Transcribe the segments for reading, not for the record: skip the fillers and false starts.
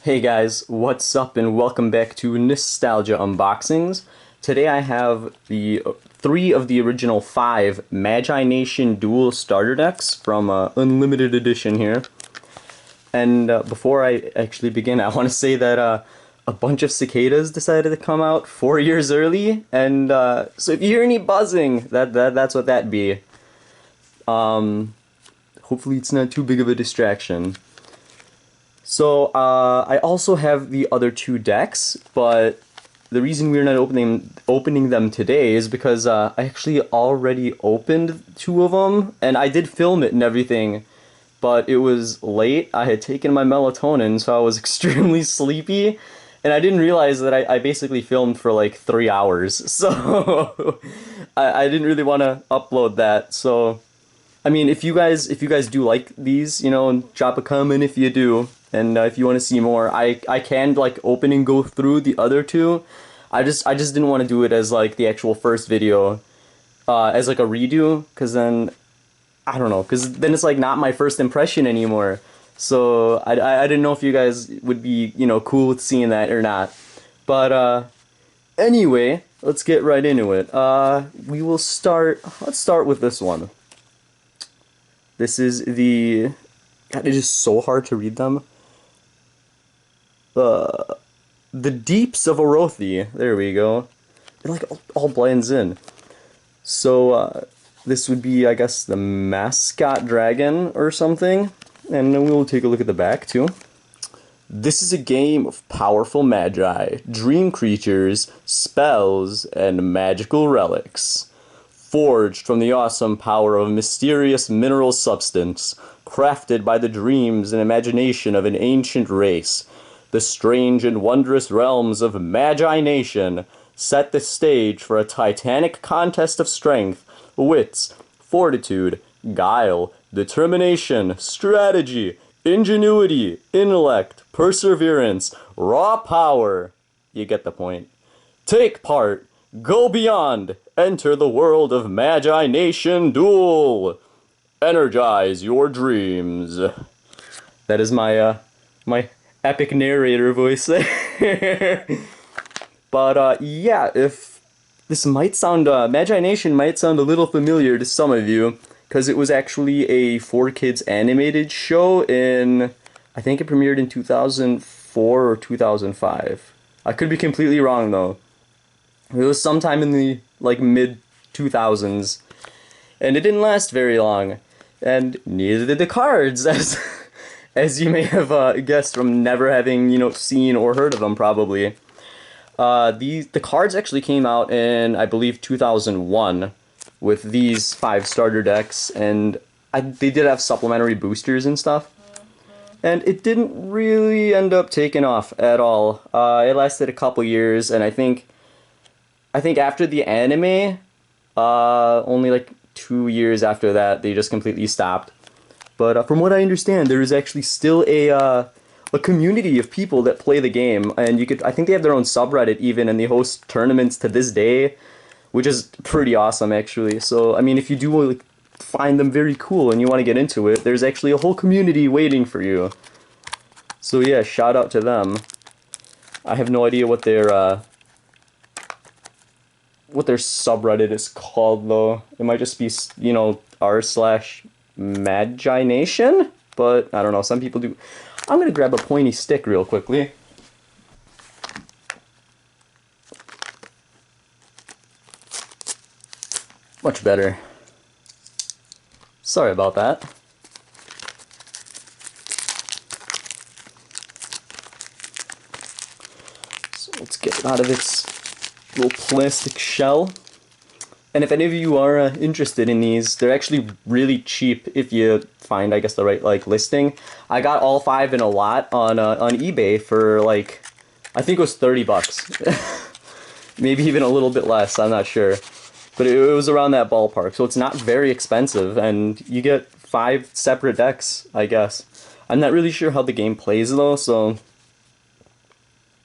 Hey guys, what's up and welcome back to Nostalgia Unboxings. Today I have the three of the original five Magi-Nation Duel starter decks from Unlimited Edition here. And before I actually begin, I want to say that a bunch of cicadas decided to come out 4 years early, and so if you hear any buzzing, that's what that be. Hopefully it's not too big of a distraction. So, I also have the other two decks, but the reason we're not opening them today is because I actually already opened two of them, and I did film it and everything, but it was late. I had taken my melatonin, so I was extremely sleepy, and I didn't realize that I basically filmed for like 3 hours, so I didn't really want to upload that, so... I mean, if you guys do like these, you know, drop a comment if you do. And if you want to see more, I can like open and go through the other two. I just didn't want to do it as like the actual first video, as like a redo, because then I don't know, because then it's like not my first impression anymore. So I didn't know if you guys would be, you know, cool with seeing that or not. But anyway, let's get right into it. Let's start with this one. This is the... God, it is so hard to read them. The Deeps of Orothi. There we go. It like all blends in. So this would be, I guess, the mascot dragon or something. And then we'll take a look at the back too. This is a game of powerful magi, dream creatures, spells, and magical relics. Forged from the awesome power of a mysterious mineral substance, crafted by the dreams and imagination of an ancient race, the strange and wondrous realms of Magi-Nation set the stage for a titanic contest of strength, wits, fortitude, guile, determination, strategy, ingenuity, intellect, perseverance, raw power. You get the point. Take part, go beyond, enter the world of Magi-Nation Duel. Energize your dreams. That is my my epic narrator voice there. But yeah, if this might sound Magi-Nation might sound a little familiar to some of you, because it was actually a 4Kids animated show in, I think it premiered in 2004 or 2005. I could be completely wrong though. It was sometime in the like mid 2000s, and it didn't last very long, and neither did the cards, as you may have guessed from never having, you know, seen or heard of them probably. The cards actually came out in, I believe, 2001 with these 5 starter decks, and they did have supplementary boosters and stuff. And it didn't really end up taking off at all. It lasted a couple years, and I think after the anime, only like 2 years after that, they just completely stopped. But from what I understand, there is actually still a community of people that play the game, and I think they have their own subreddit even, and they host tournaments to this day, which is pretty awesome actually. So I mean, if you do like, find them very cool and you want to get into it, there's actually a whole community waiting for you. So yeah, shout out to them. I have no idea what their subreddit is called though. It might just be, you know, r/Magi-Nation, but I don't know, some people do. I'm gonna grab a pointy stick real quickly. Much better. Sorry about that. So let's get it out of its little plastic shell. And if any of you are interested in these, they're actually really cheap if you find, I guess, the right like listing. I got all 5 in a lot on eBay for like, I think it was 30 bucks. Maybe even a little bit less, I'm not sure. But it was around that ballpark, so it's not very expensive, and you get 5 separate decks, I guess. I'm not really sure how the game plays though, so...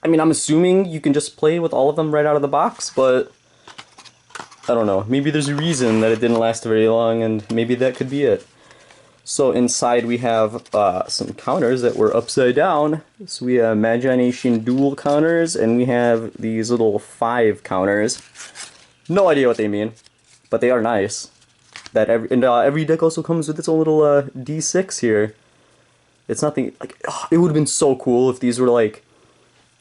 I mean, I'm assuming you can just play with all of them right out of the box, but... I don't know. Maybe there's a reason that it didn't last very long, and maybe that could be it. So inside we have some counters that were upside down. So we have Magi-Nation Duel counters, and we have these little 5 counters. No idea what they mean, but they are nice. That every deck also comes with its own little D6 here. It's nothing like it would have been so cool if these were like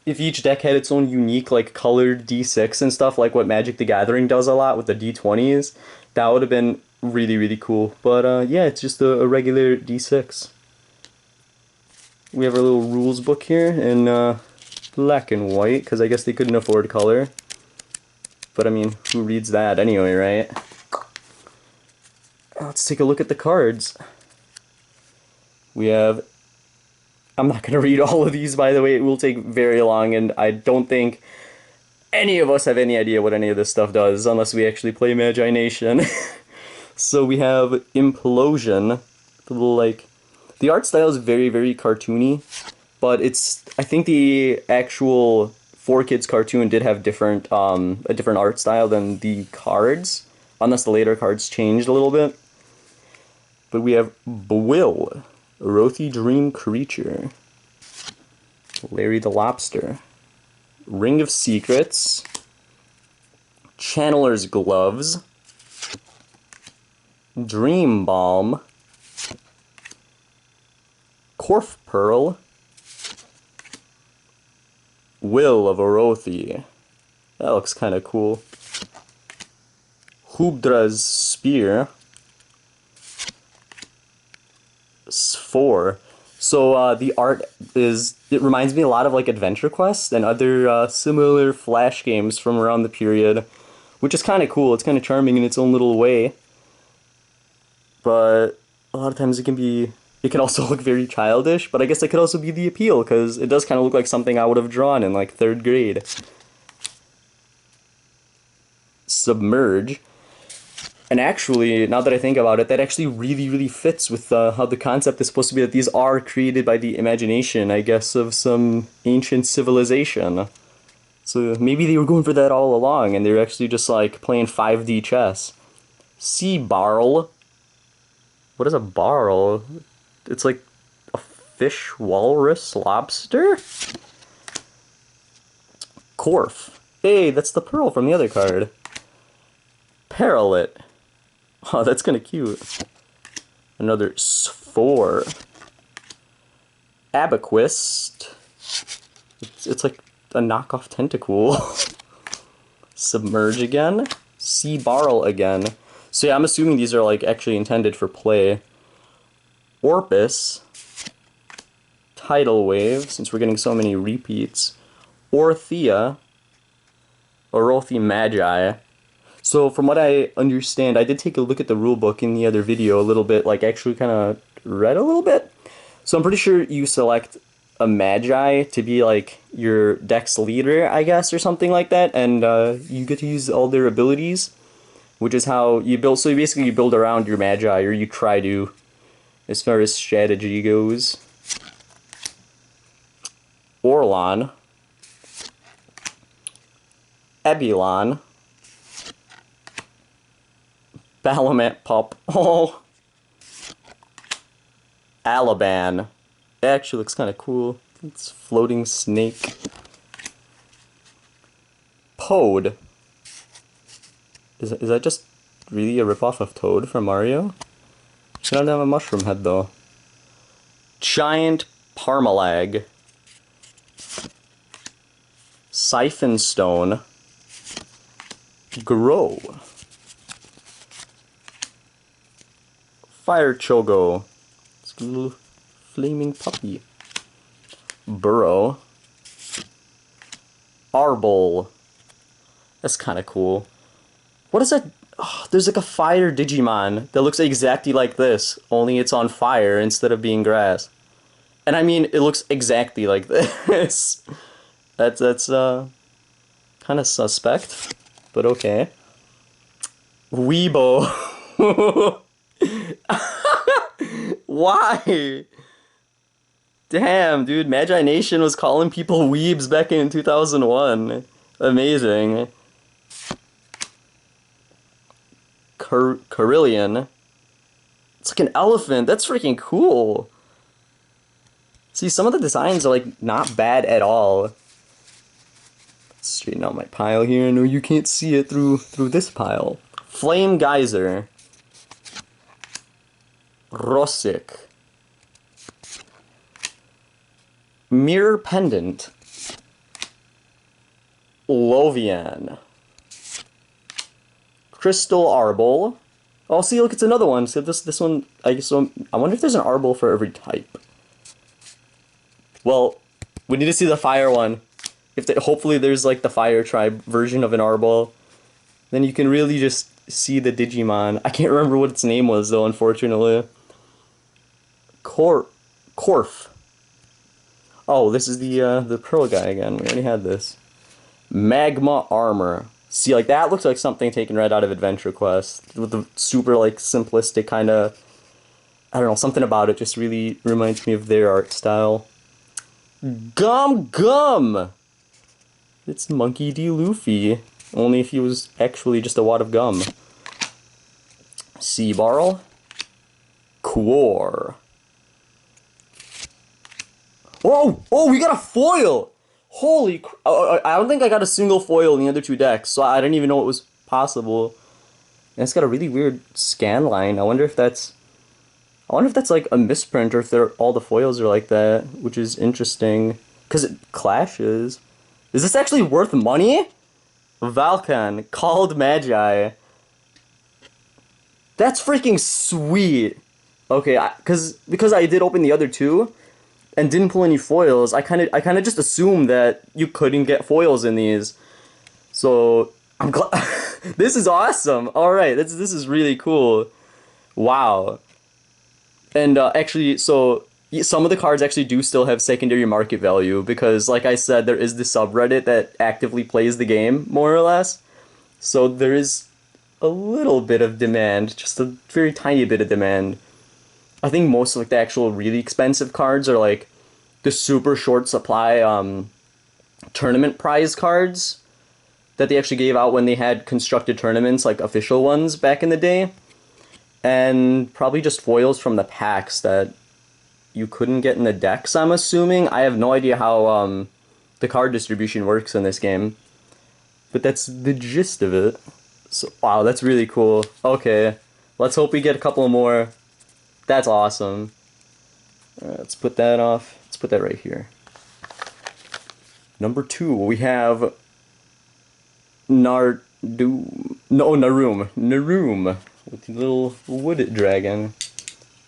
if each deck had its own unique like colored D6 and stuff like what Magic the Gathering does a lot with the D20s. That would have been really cool. But yeah, it's just a regular D6. We have our little rules book here in black and white because I guess they couldn't afford color. But I mean, who reads that anyway, right? Let's take a look at the cards. We have... I'm not going to read all of these, by the way. It will take very long, and I don't think any of us have any idea what any of this stuff does, unless we actually play Magi-Nation. So we have Implosion. The little, like... The art style is very cartoony, but it's... I think the actual 4Kids cartoon did have a different art style than the cards, unless the later cards changed a little bit. But we have Duel, Rothy Dream Creature, Larry the Lobster, Ring of Secrets, Channeler's Gloves, Dream Balm, Corf Pearl, Will of Orothy. That looks kind of cool. Hubdra's Spear. 4. So the art it reminds me a lot of like Adventure Quest and other similar Flash games from around the period, which is kind of cool. It's kind of charming in its own little way, but a lot of times it can also look very childish, but I guess that could also be the appeal because it does kind of look like something I would have drawn in like 3rd grade. Submerge. And actually, now that I think about it, that actually really fits with how the concept is supposed to be that these are created by the imagination, I guess, of some ancient civilization. So maybe they were going for that all along, and they're actually just like playing 5D chess. Sea Barrel. What is a barrel? It's like a fish, walrus, lobster? Corf. Hey, that's the pearl from the other card. Paralit. Oh, that's kind of cute. Another Spore. Abaquist. It's like a knockoff Tentacool. Submerge again. Sea Barrel again. So yeah, I'm assuming these are like actually intended for play. Orpus. Tidal Wave, since we're getting so many repeats. Orthea. Orothy Magi. So from what I understand, I did take a look at the rulebook in the other video a little bit, like actually kind of read a little bit. So I'm pretty sure you select a Magi to be like your deck's leader, I guess, or something like that, and you get to use all their abilities, which is how you build. So basically you build around your Magi, or you try to, as far as strategy goes. Orlon. Ebulon. Balamat Pup. Oh. Alaban. It actually looks kind of cool. It's floating snake. Pode. Is that just really a ripoff of Toad from Mario? She doesn't have a mushroom head though. Giant Parmalag. Siphon Stone. Grow. Fire Chogo. It's a little flaming puppy. Burrow. Arbol. That's kind of cool. What is that? Oh, there's like a fire Digimon that looks exactly like this, only it's on fire instead of being grass. And I mean, it looks exactly like this. That's kind of suspect, but okay. Weebo. Why? Damn, dude, Magi-Nation was calling people weebs back in 2001. Amazing. Carillion. It's like an elephant. That's freaking cool. See, some of the designs are like not bad at all. Straighten out my pile here. No, you can't see it through this pile. Flame Geyser. Rosic. Mirror Pendant. Lovian. Crystal Arbol. Oh, see, look, it's another one. So this one, I guess. So I wonder if there's an Arbol for every type. Well, we need to see the fire one. Hopefully there's like the fire tribe version of an Arbol. Then you can really just see the Digimon. I can't remember what its name was though, unfortunately. Corf. Oh, this is the Pearl guy again. We already had this. Magma Armor. See, like that looks like something taken right out of Adventure Quest with the super like simplistic kind of. I don't know, something about it just really reminds me of their art style. Gum! It's Monkey D. Luffy. Only if he was actually just a wad of gum. Seabarl. Quor. Oh! Oh, we got a foil! Holy I don't think I got a single foil in the other two decks, so I didn't even know it was possible. And it's got a really weird scan line. I wonder if that's like a misprint or if all the foils are like that, which is interesting. Because it clashes. Is this actually worth money? Valkan, called Magi. That's freaking sweet. Okay, because I did open the other two and didn't pull any foils, I kind of just assumed that you couldn't get foils in these. So I'm glad. This is awesome. All right, this is really cool. Wow. And actually, so some of the cards actually do still have secondary market value because, like I said, there is the subreddit that actively plays the game, more or less. So there is a little bit of demand, just a very tiny bit of demand. I think most of like the actual really expensive cards are like the super short supply tournament prize cards that they actually gave out when they had constructed tournaments, like official ones back in the day. And probably just foils from the packs that you couldn't get in the decks, I'm assuming. I have no idea how the card distribution works in this game. But that's the gist of it. So, wow, that's really cool. Okay, let's hope we get a couple more. That's awesome. Alright, let's put that off. Let's put that right here. Number 2, we have Naroom with the little wood dragon.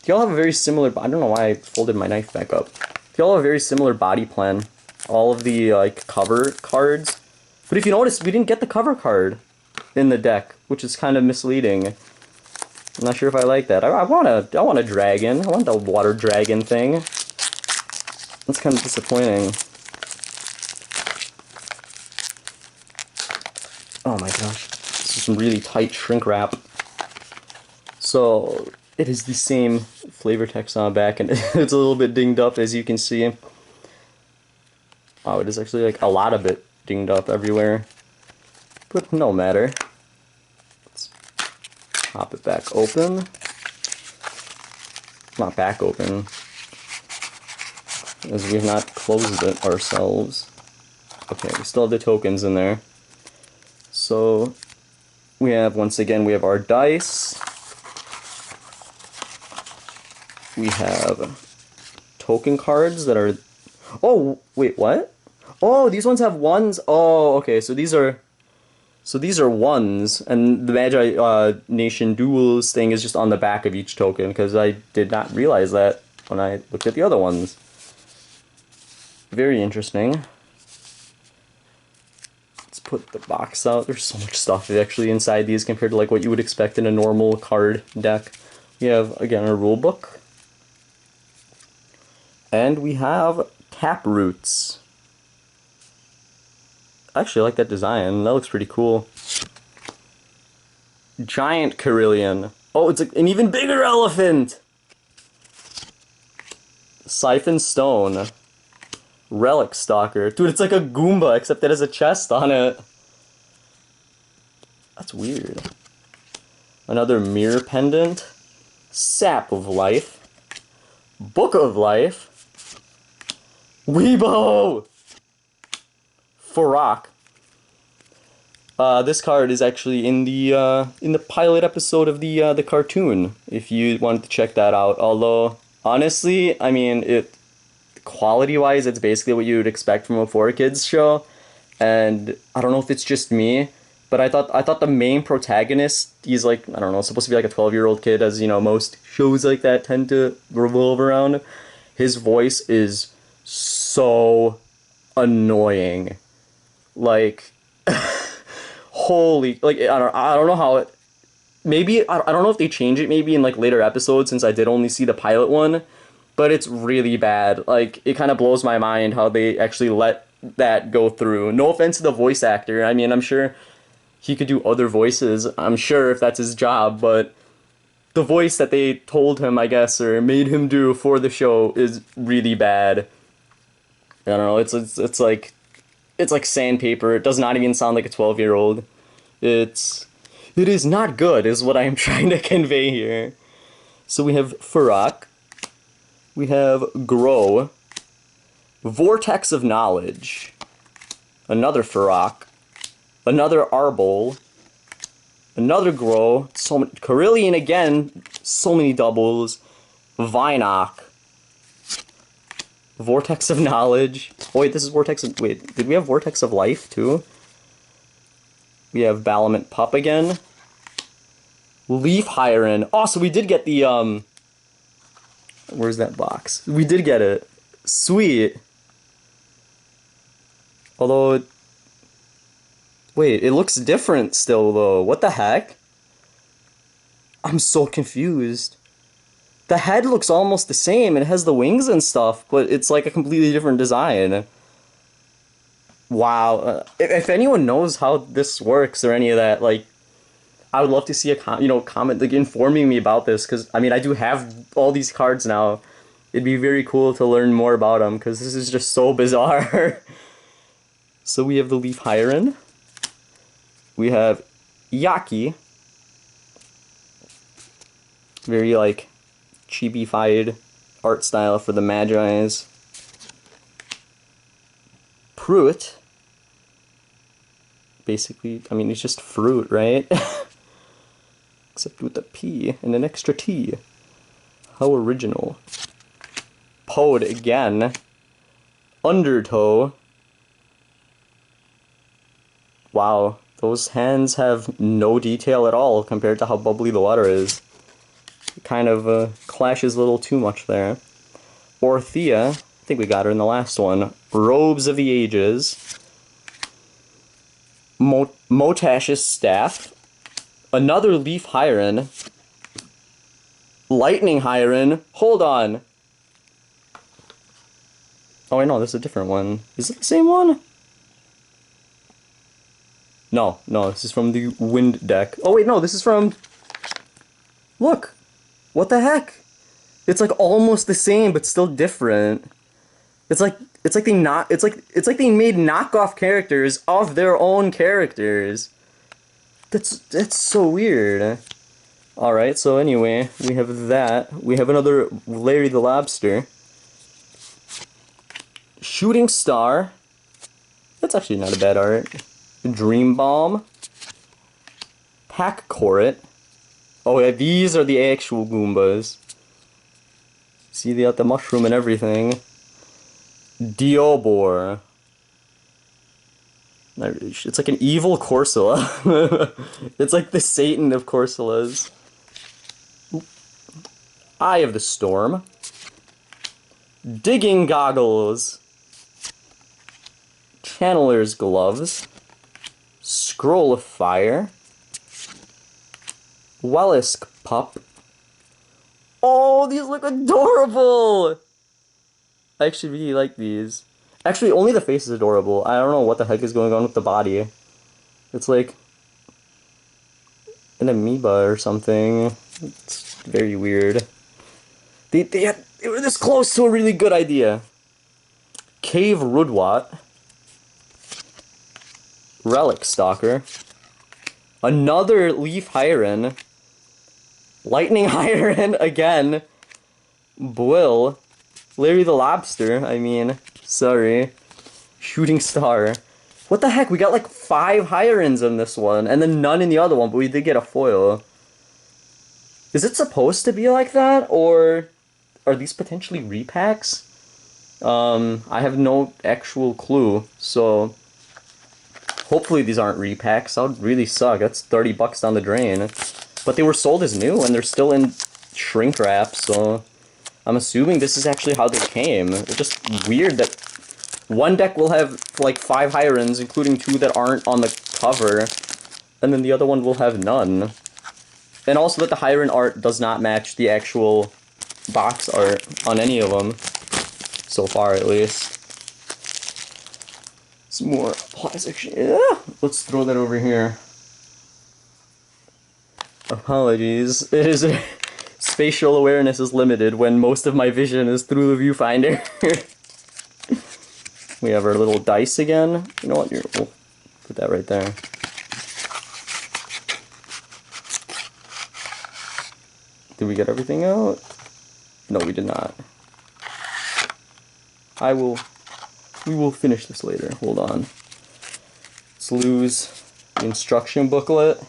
They all have a very similar. I don't know why I folded my knife back up. They all have a very similar body plan. All of the like cover cards, but if you notice, we didn't get the cover card in the deck, which is kind of misleading. I'm not sure if I like that. I want a dragon. I want the water dragon thing. That's kind of disappointing. Oh my gosh, this is some really tight shrink wrap. So it is the same flavor text on the back, and it's a little bit dinged up, as you can see. Oh, it is actually like a lot of it dinged up everywhere, but no matter. Pop it back open. Not back open, as we have not closed it ourselves. Okay, we still have the tokens in there. So we have, once again, we have our dice. We have token cards that are... Oh, wait, what? Oh, these ones have ones? Oh, okay, so these are ones, and the Magi-Nation Duels thing is just on the back of each token, because I did not realize that when I looked at the other ones. Very interesting. Let's put the box out. There's so much stuff actually inside these compared to like what you would expect in a normal card deck. We have, again, a rule book. And we have Taproots. I actually like that design. That looks pretty cool. Giant Carillion. Oh, it's an even bigger elephant! Siphon Stone. Relic Stalker. Dude, it's like a Goomba, except it has a chest on it. That's weird. Another Mirror Pendant. Sap of Life, Book of Life, Weebo, Farak. This card is actually in the pilot episode of the cartoon. If you wanted to check that out, although honestly, I mean, it quality-wise, it's basically what you would expect from a 4Kids show, and I don't know if it's just me, but I thought the main protagonist, he's like, I don't know, supposed to be like a 12-year-old kid, as you know, most shows like that tend to revolve around. His voice is so annoying, like. Holy, like, I don't know how it, maybe, I don't know if they change it maybe in, like, later episodes, since I did only see the pilot one, but it's really bad. Like, it kind of blows my mind how they actually let that go through. No offense to the voice actor, I mean, I'm sure he could do other voices, I'm sure, if that's his job, but the voice that they told him, I guess, or made him do for the show is really bad. I don't know, it's like sandpaper. It does not even sound like a 12-year-old. It is not good, is what I'm trying to convey here. So we have Farak, we have Grow, Vortex of Knowledge, another Farak, another Arbol, another Grow, so many, Carillion again, so many doubles, Vinok, Vortex of Knowledge. Oh wait, this is Vortex of... Wait, did we have Vortex of Life, too? We have Balamant Pup again. Leaf Hyren. Oh, so we did get the, where's that box? We did get it. Sweet. Although... Wait, it looks different still, though. What the heck? I'm so confused. The head looks almost the same, it has the wings and stuff, but it's like a completely different design. Wow. If anyone knows how this works or any of that, like, I would love to see a comment, like, informing me about this, because, I mean, I do have all these cards now. It'd be very cool to learn more about them, because this is just so bizarre. So we have the Leaf Hyren. We have Yaki. Very, like, chibi-fied art style for the Magi's. Pruitt. Basically, I mean, it's just fruit, right? Except with a P and an extra T. How original. Pod again. Undertow. Wow, those hands have no detail at all compared to how bubbly the water is. It kind of clashes a little too much there. Orthea, I think we got her in the last one. Robes of the Ages. Motash's Staff. Another Leaf Hyren. Lightning Hyren. Hold on. Oh, I know, this is a different one. Is it the same one? No, this is from the Wind deck. Oh wait, no, this is from... Look! What the heck? It's like almost the same, but still different. It's like they made knockoff characters of their own characters. That's so weird. Alright, so anyway, we have that. We have another Larry the Lobster. Shooting Star. That's actually not a bad art. Dream Bomb. Pack Coret. Oh yeah, these are the actual Goombas. See, they got the mushroom and everything. Diobor. It's like an evil Corsola. It's like the Satan of Corsolas. Eye of the Storm. Digging Goggles. Channeler's Gloves. Scroll of Fire. Wellisk Pup. Oh, these look adorable! I actually really like these. Actually, only the face is adorable. I don't know what the heck is going on with the body. It's like an amoeba or something. It's very weird. They were this close to a really good idea. Cave Rudwat. Relic Stalker. Another Leaf Hyren. Lightning Iron again. Duel. Larry the Lobster, I mean. Sorry. Shooting Star. What the heck? We got like 5 Hirons in this one, and then none in the other one, but we did get a foil. Is it supposed to be like that, or are these potentially repacks? I have no actual clue, so hopefully these aren't repacks. That would really suck. That's 30 bucks down the drain. But they were sold as new, and they're still in shrink wrap, so I'm assuming this is actually how they came. It's just weird that one deck will have like 5 Hirons, including 2 that aren't on the cover, and then the other one will have none. And also that the Hiron art does not match the actual box art on any of them, so far at least. Some more plastic shit. Yeah. Let's throw that over here. Apologies. It is spatial awareness is limited when most of my vision is through the viewfinder. We have our little dice again. You know what? We'll put that right there. Did we get everything out? No, we did not. We will finish this later. Hold on. Let's lose the instruction booklet.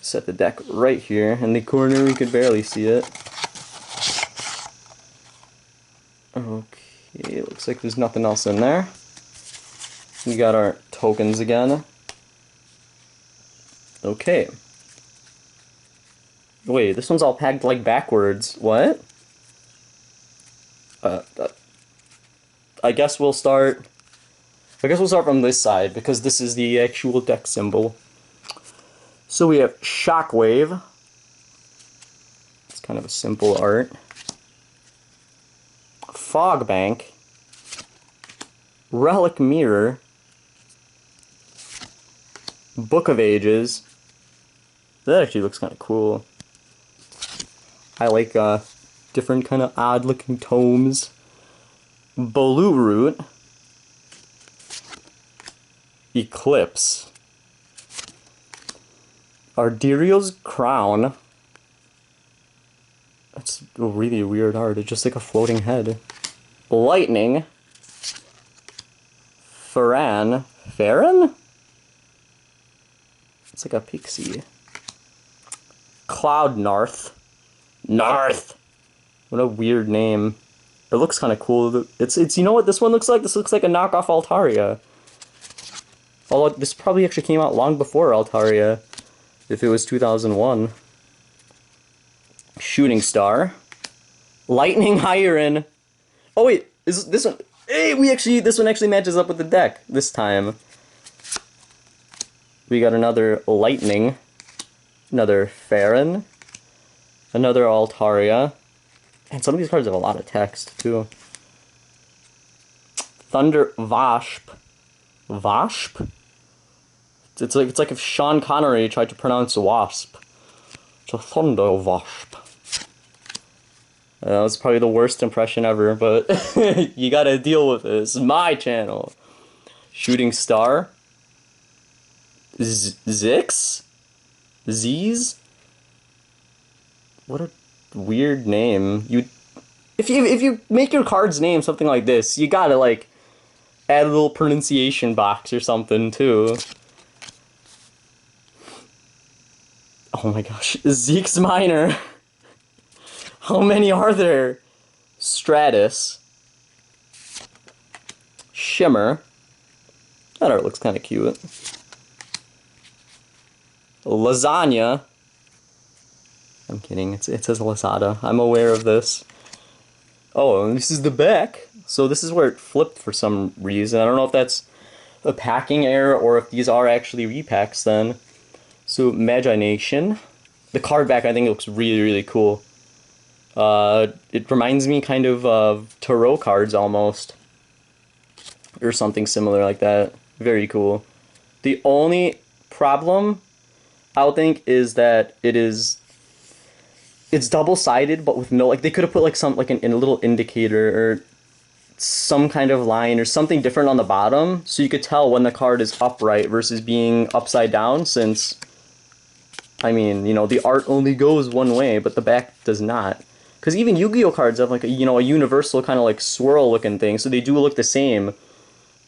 Set the deck right here. In the corner, we could barely see it. Okay, looks like there's nothing else in there. We got our tokens again. Okay. Wait, this one's all packed like backwards. What? I guess we'll start from this side, because this is the actual deck symbol. So we have Shockwave. It's kind of a simple art. Fog Bank. Relic Mirror. Book of Ages. That actually looks kind of cool. I like different kind of odd looking tomes. Blue Root. Eclipse. Arderio's Crown. That's a really weird art. It's just like a floating head. Lightning. Farran. It's like a pixie. Cloud Narth. What a weird name. It looks kind of cool. It's you know what this one looks like? This looks like a knockoff Altaria. Although this probably actually came out long before Altaria, if it was 2001. Shooting Star. Lightning Hiron. Oh wait, is this one? Hey, this one actually matches up with the deck this time. We got another Lightning, another Farran, another Altaria, and some of these cards have a lot of text too. Thunder Vasp. It's like if Sean Connery tried to pronounce wasp. It's a Thunder Wasp. That was probably the worst impression ever, but you gotta deal with it. This is my channel. Shooting Star. Zix? Z's? What a weird name. If you make your card's name something like this, you gotta like add a little pronunciation box or something too. Oh my gosh, Zeke's Minor. How many are there? Stratus. Shimmer. That art looks kind of cute. Lasagna. I'm kidding, it says Lazada. I'm aware of this. Oh, and this is the back. So this is where it flipped for some reason. I don't know if that's a packing error or if these are actually repacks then. So Magi-Nation. The card back I think looks really, really cool. It reminds me kind of tarot cards almost. Or something similar like that. Very cool. The only problem, I would think, is that it's double-sided, but with no, like, they could have put like a little indicator or some kind of line or something different on the bottom, so you could tell when the card is upright versus being upside down, since I mean, you know, the art only goes one way, but the back does not. Because even Yu-Gi-Oh cards have like a, you know, a universal kind of like swirl looking thing, so they do look the same,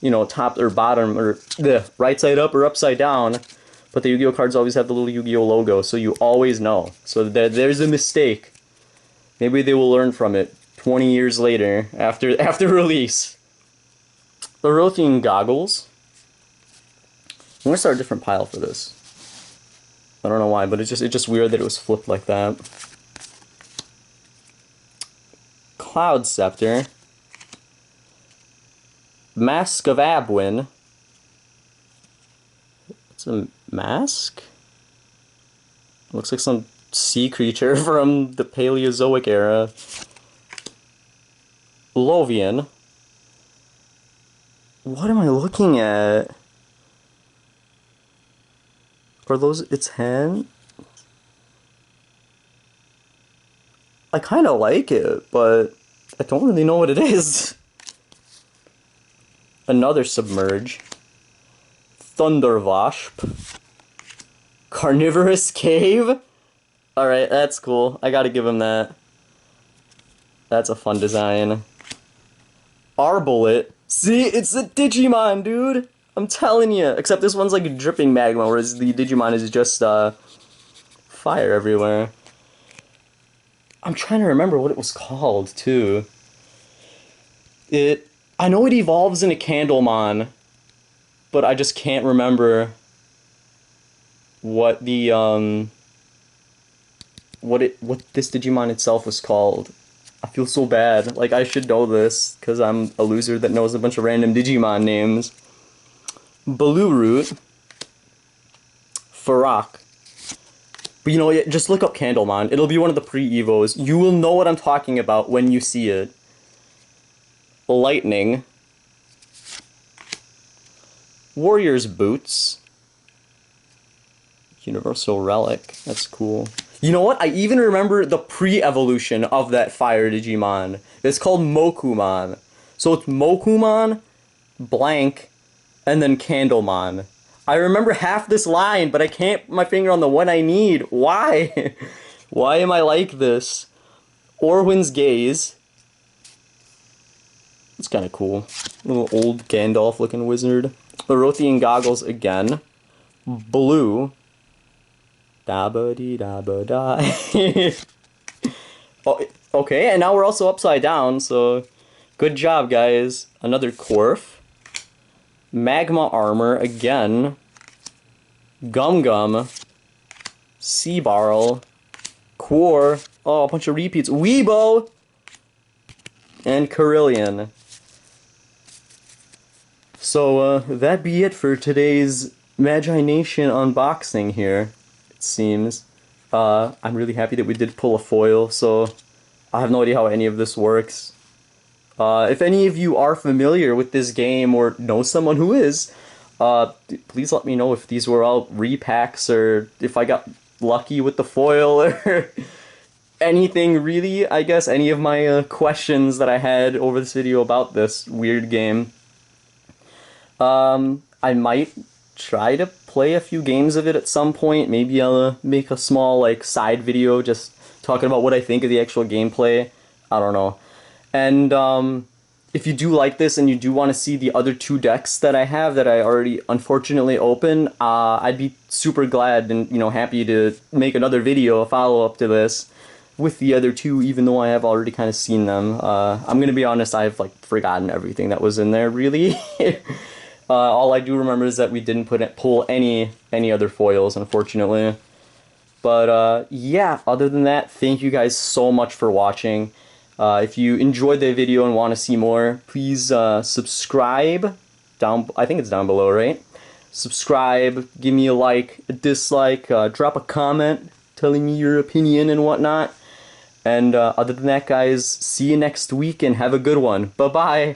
you know, top or bottom or the right side up or upside down. But the Yu-Gi-Oh cards always have the little Yu-Gi-Oh logo, so you always know. So there's a mistake. Maybe they will learn from it 20 years later after release. The rotating goggles. I'm gonna start a different pile for this. I don't know why, but it's just weird that it was flipped like that. Cloud Scepter. Mask of Abwin. It's a mask? Looks like some sea creature from the Paleozoic era. Lovian. What am I looking at? Are those its hands? I kind of like it, but I don't really know what it is. Another Submerge. Thunderwasp. Carnivorous Cave. Alright, that's cool. I gotta give him that. That's a fun design. Arbolete. See, it's a Digimon, dude! I'm telling you. Except this one's like dripping magma, whereas the Digimon is just fire everywhere. I'm trying to remember what it was called, too. I know it evolves into Candlemon, but I just can't remember what the, what this Digimon itself was called. I feel so bad. Like, I should know this, because I'm a loser that knows a bunch of random Digimon names. Baloo Farak. But you know what, just look up Candlemon. It'll be one of the pre-evos. You will know what I'm talking about when you see it. Lightning. Warrior's Boots. Universal Relic. That's cool. You know what? I even remember the pre-evolution of that fire Digimon. It's called Mokumon. So it's Mokumon, blank, and then Candlemon. I remember half this line, but I can't put my finger on the one I need. Why? Why am I like this? Orwin's Gaze. It's kind of cool. Little old Gandalf-looking wizard. Lorothian Goggles again. Blue. Da-ba-dee-da-ba-da. Oh, okay, and now we're also upside down, so good job, guys. Another Corf. Magma Armor again. Gum, Seabarl, Quor, oh, a bunch of repeats, Weebo, and Carillion. So, that be it for today's Magi-Nation unboxing here, it seems. I'm really happy that we did pull a foil, so I have no idea how any of this works. If any of you are familiar with this game or know someone who is, please let me know if these were all repacks or if I got lucky with the foil or anything really. I guess any of my questions that I had over this video about this weird game. I might try to play a few games of it at some point. Maybe I'll make a small like side video just talking about what I think of the actual gameplay. I don't know. And if you do like this and you do want to see the other two decks that I have that I already unfortunately open, I'd be super glad and happy to make another video, a follow-up to this with the other two, even though I have already kind of seen them. I'm gonna be honest, I've like forgotten everything that was in there really. All I do remember is that we didn't pull any other foils, unfortunately. But yeah, other than that, thank you guys so much for watching. If you enjoyed the video and want to see more, please subscribe. I think it's down below, right? Subscribe, give me a like, a dislike, drop a comment telling me your opinion and whatnot. And other than that, guys, see you next week and have a good one. Bye-bye!